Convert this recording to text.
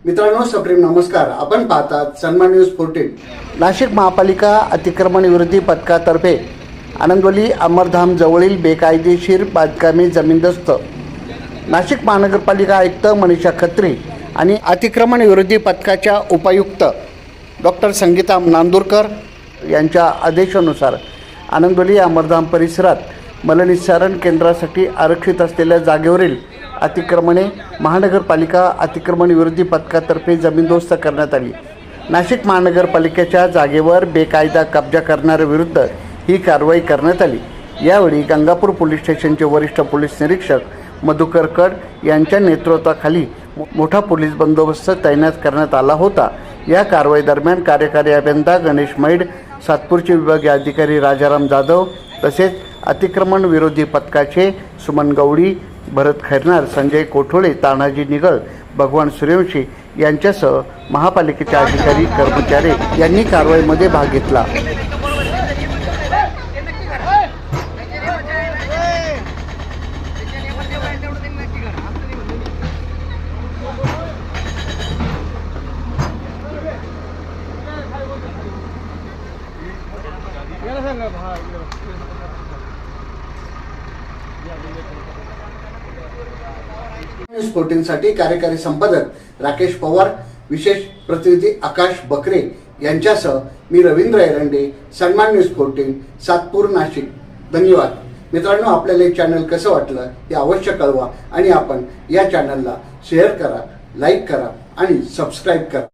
मित्रांनो, सप्रेम नमस्कार. आपण पाहतात सन्मान न्यूज 14. नाशिक महापालिका अतिक्रमण विरोधी पथकातर्फे आनंदवली अमरधाम जवळील बेकायदेशीर बांधकामे जमीनदोस्त. नाशिक महानगरपालिका आयुक्त मनीषा खत्री आणि अतिक्रमण विरोधी पथकाच्या उपायुक्त डॉक्टर संगीता नांदुरकर यांच्या आदेशानुसार आनंदवली अमरधाम परिसरात मलनिस्सारण केंद्रासाठी आरक्षित असलेल्या जागेवरील अतिक्रमणे महानगरपालिका अतिक्रमण विरोधी पथकातर्फे जमीनदोस्त करण्यात आली. नाशिक महानगरपालिकेच्या जागेवर बेकायदा कब्जा करणाऱ्याविरुद्ध ही कारवाई करण्यात आली. यावेळी गंगापूर पोलीस स्टेशनचे वरिष्ठ पोलीस निरीक्षक मधुकर कड यांच्या नेतृत्वाखाली मोठा पोलीस बंदोबस्त तैनात करण्यात आला होता. या कारवाई दरम्यान कार्यकारी अभियंता गणेश मैड, सातपूरचे विभागीय अधिकारी राजाराम जाधव तसेच अतिक्रमण विरोधी पथकाचे सुमन गवडी, भरत खैरनार, संजय कोठोळे, तानाजी निगळ, भगवान सूर्यवंशी यांच्यासह महापालिकेचे अधिकारी कर्मचारी यांनी कारवाईमध्ये भाग घेतला. न्यूज 14 साठी कार्यकारी संपादक राकेश पवार, विशेष प्रतिनिधी आकाश बकरे यांच्यासह मी रवींद्र एरंडे, सन्मान न्यूज 14, सातपूर, नाशिक. धन्यवाद. मित्रांनो, आपल्याला हे चॅनल कसं वाटलं हे अवश्य कळवा आणि आपण या चॅनलला शेअर करा, लाईक करा आणि सबस्क्राईब करा.